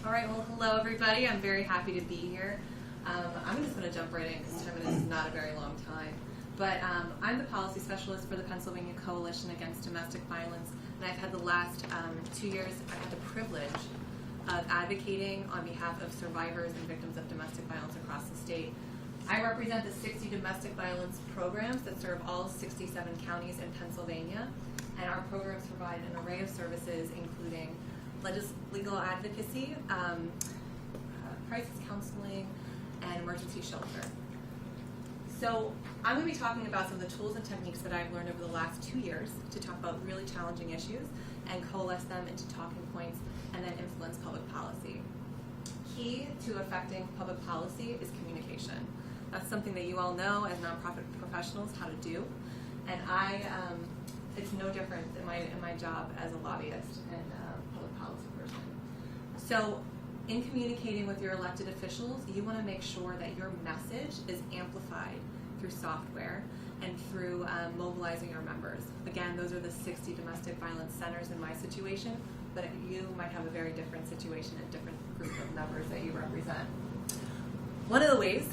All right, well, hello everybody. I'm very happy to be here. I'm just going to jump right in because 10 minutes is not a very long time. But I'm the policy specialist for the Pennsylvania Coalition Against Domestic Violence, and I've had the last 2 years, I've had the privilege of advocating on behalf of survivors and victims of domestic violence across the state. I represent the 60 domestic violence programs that serve all 67 counties in Pennsylvania, and our programs provide an array of services including legal advocacy, crisis counseling, and emergency shelter. So I'm going to be talking about some of the tools and techniques that I've learned over the last 2 years to talk about really challenging issues and coalesce them into talking points and then influence public policy. Key to affecting public policy is communication. That's something that you all know as nonprofit professionals how to do, and it's no different in my job as a lobbyist and public policy person. So in communicating with your elected officials, you want to make sure that your message is amplified through software and through mobilizing your members. Again, those are the 60 domestic violence centers in my situation, but you might have a very different situation and different group of members that you represent. One of the ways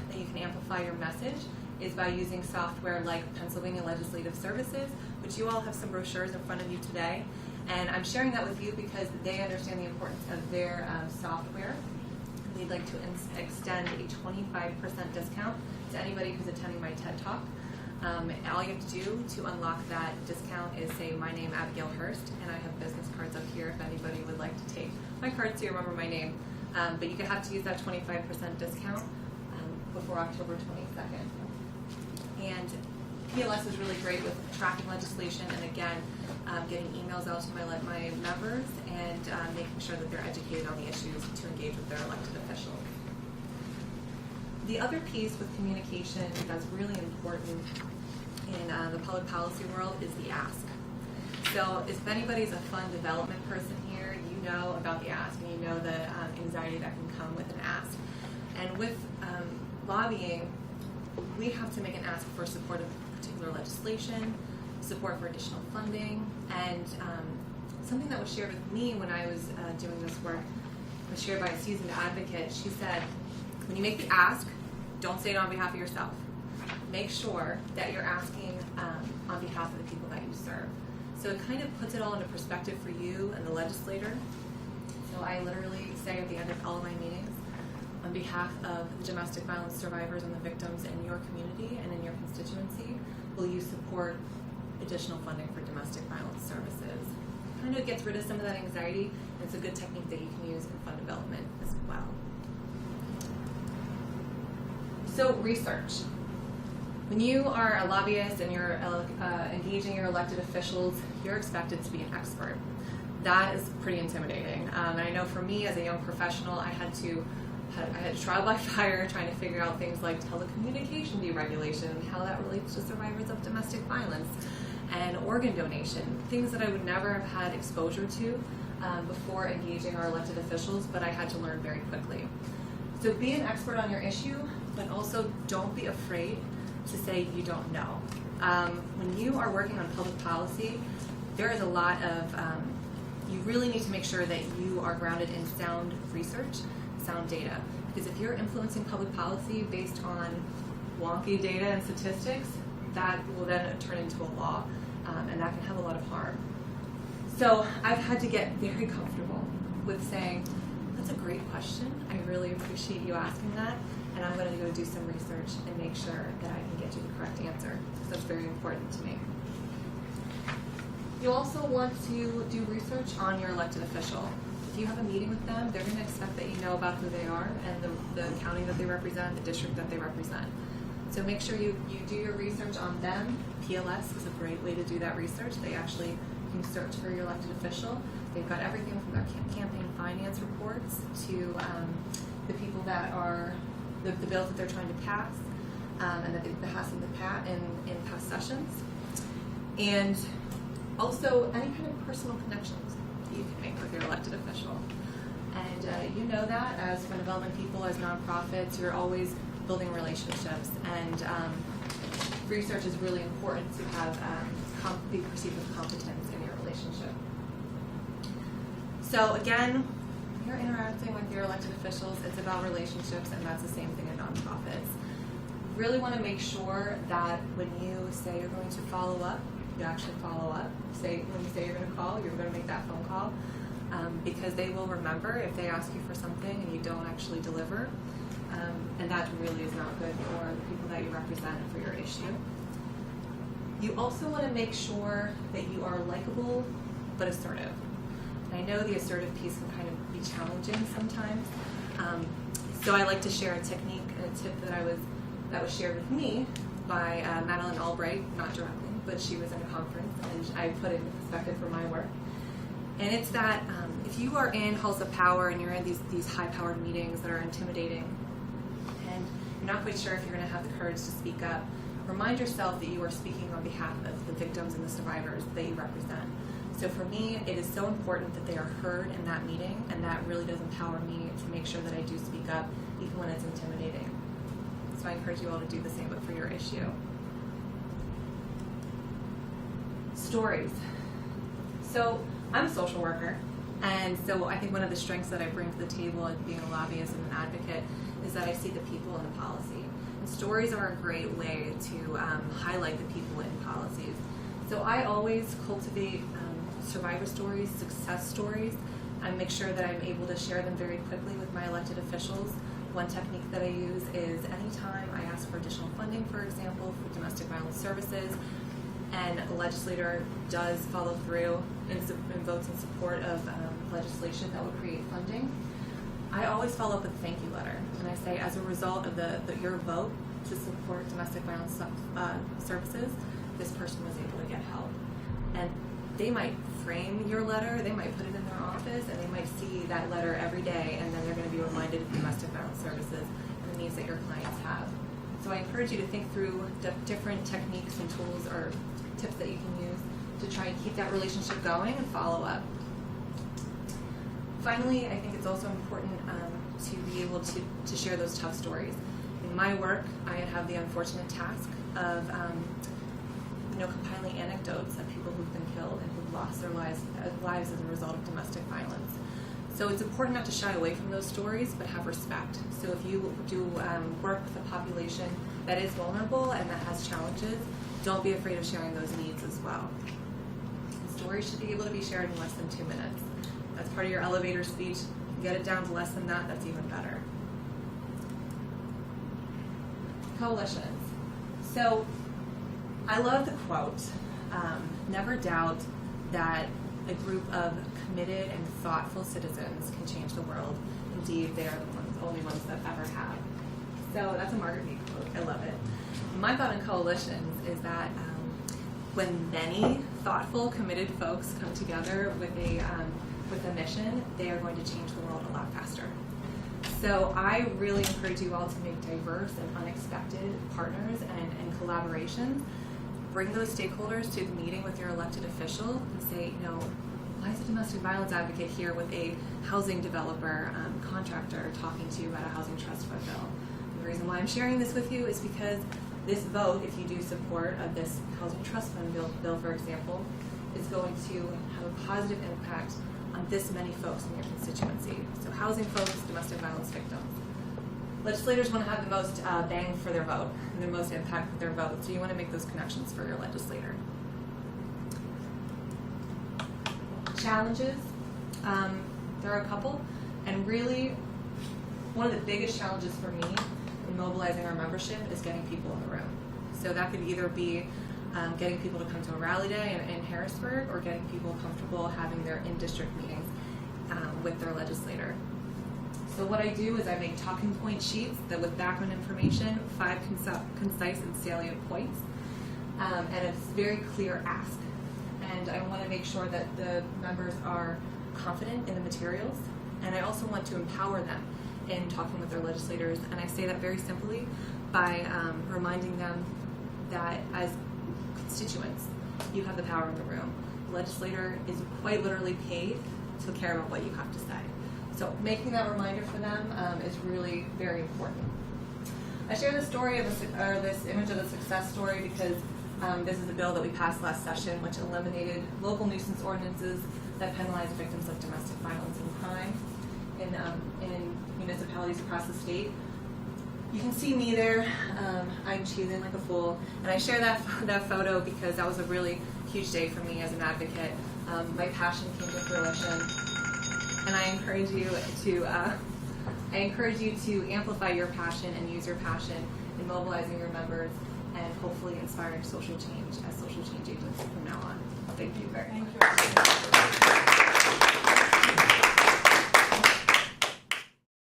that you can amplify your message is by using software like Pennsylvania Legislative Services, which you all have some brochures in front of you today. And I'm sharing that with you because they understand the importance of their software. They'd like to extend a 25% discount to anybody who's attending my TED Talk. All you have to do to unlock that discount is say my name, Abigail Hurst, and I have business cards up here if anybody would like to take my cards so you remember my name. But you have to use that 25% discount before October 22nd. And PLS is really great with tracking legislation and again, getting emails out to my members and making sure that they're educated on the issues to engage with their elected officials. The other piece with communication that's really important in the public policy world is the ask. So if anybody's a fund development person here, you know about the ask and you know the anxiety that can come with an ask. And with lobbying, we have to make an ask for support of particular legislation, support for additional funding, and something that was shared with me when I was doing this work was shared by a seasoned advocate. She said, when you make the ask, don't say it on behalf of yourself. Make sure that you're asking on behalf of the people that you serve. So it kind of puts it all into perspective for you and the legislator. So I literally say at the end of all of my meetings, on behalf of the domestic violence survivors and the victims in your community and in your constituency, will you support additional funding for domestic violence services? Kind of gets rid of some of that anxiety, and it's a good technique that you can use in fund development as well. So research. When you are a lobbyist and you're engaging your elected officials, you're expected to be an expert. That is pretty intimidating. And I know for me as a young professional, I had trial by fire trying to figure out things like telecommunication deregulation and how that relates to survivors of domestic violence and organ donation, things that I would never have had exposure to before engaging our elected officials, but I had to learn very quickly. So be an expert on your issue, but also don't be afraid to say you don't know. When you are working on public policy, there is a lot of, you really need to make sure that you are grounded in sound research, sound data. Because if you're influencing public policy based on wonky data and statistics, that will then turn into a law, and that can have a lot of harm. So I've had to get very comfortable with saying, that's a great question. I really appreciate you asking that, and I'm going to go do some research and make sure that I can get you the correct answer, because that's very important to me. You also want to do research on your elected official. If you have a meeting with them, they're going to expect that you know about who they are and the county that they represent, the district that they represent. So make sure you do your research on them. PLS is a great way to do that research. They actually can search for your elected official. They've got everything from their campaign finance reports to the people that are, the bills that they're trying to pass and that they've passed in past sessions. And also any kind of personal connections you can make with your elected official. And you know that as fund development people, as nonprofits, you're always building relationships, and research is really important to have be perceived with competence in your relationship. So again, you're interacting with your elected officials, it's about relationships, and that's the same thing in nonprofits. Really want to make sure that when you say you're going to follow up, you actually follow up. When you say you're going to call, you're going to make that phone call, because they will remember if they ask you for something and you don't actually deliver, and that really is not good for the people that you represent and for your issue. You also want to make sure that you are likable but assertive. And I know the assertive piece can kind of be challenging sometimes, so I like to share a technique and a tip that was shared with me by Madeline Albright, not directly, but she was in a conference and I put it in perspective for my work. And it's that if you are in halls of power and you're in these high-powered meetings that are intimidating and you're not quite sure if you're going to have the courage to speak up, remind yourself that you are speaking on behalf of the victims and the survivors that you represent. So for me, it is so important that they are heard in that meeting, and that really does empower me to make sure that I do speak up even when it's intimidating. So I encourage you all to do the same, but for your issue. Stories. So I'm a social worker, and so I think one of the strengths that I bring to the table as being a lobbyist and an advocate is that I see the people in the policy. And stories are a great way to highlight the people in policies. So I always cultivate survivor stories, success stories, and make sure that I'm able to share them very quickly with my elected officials. One technique that I use is anytime I ask for additional funding, for example, for domestic violence services, and a legislator does follow through and votes in support of legislation that will create funding, I always follow up with a thank you letter. And I say, as a result of your vote to support domestic violence services, this person was able to get help. And they might frame your letter, they might put it in their office, and they might see that letter every day, and then they're going to be reminded of domestic violence services and the needs that your clients have. So I encourage you to think through different techniques and tools or tips that you can use to try and keep that relationship going and follow up. Finally, I think it's also important to be able to share those tough stories. In my work, I have the unfortunate task of compiling anecdotes of people who've been killed and who've lost their lives as a result of domestic violence. So it's important not to shy away from those stories, but have respect. So if you do work with a population that is vulnerable and that has challenges, don't be afraid of sharing those needs as well. Stories should be able to be shared in less than 2 minutes. That's part of your elevator speech. Get it down to less than that, that's even better. Coalitions. So I love the quote, never doubt that a group of committed and thoughtful citizens can change the world. Indeed, they are the only ones that ever have. So that's a Margaret Mead quote. I love it. My thought on coalitions is that when many thoughtful, committed folks come together with a mission, they are going to change the world a lot faster. So I really encourage you all to make diverse and unexpected partners and collaborations. Bring those stakeholders to the meeting with your elected official and say, why is a domestic violence advocate here with a housing developer, contractor talking to you about a housing trust fund bill? And the reason why I'm sharing this with you is because this vote, if you do support of this housing trust fund bill, for example, is going to have a positive impact on this many folks in your constituency. So housing folks, domestic violence victims. Legislators want to have the most bang for their vote and the most impact with their vote, so you want to make those connections for your legislator. Challenges, there are a couple, and really one of the biggest challenges for me in mobilizing our membership is getting people in the room. So that could either be getting people to come to a rally day in Harrisburg, or getting people comfortable having their in-district meetings with their legislator. So what I do is I make talking point sheets that with background information, 5 concise and salient points, and a very clear ask. And I want to make sure that the members are confident in the materials, and I also want to empower them in talking with their legislators. And I say that very simply by reminding them that as constituents, you have the power in the room. The legislator is quite literally paid to care about what you have to say. So making that reminder for them is really very important. I share this story of this image of a success story because this is a bill that we passed last session, which eliminated local nuisance ordinances that penalize victims of domestic violence and crime. municipalities across the state. You can see me there. I'm cheesing like a fool, and I share that photo because that was a really huge day for me as an advocate. My passion came to fruition, and I encourage you to amplify your passion and use your passion in mobilizing your members and hopefully inspiring social change as social change agents from now on. Thank you very much.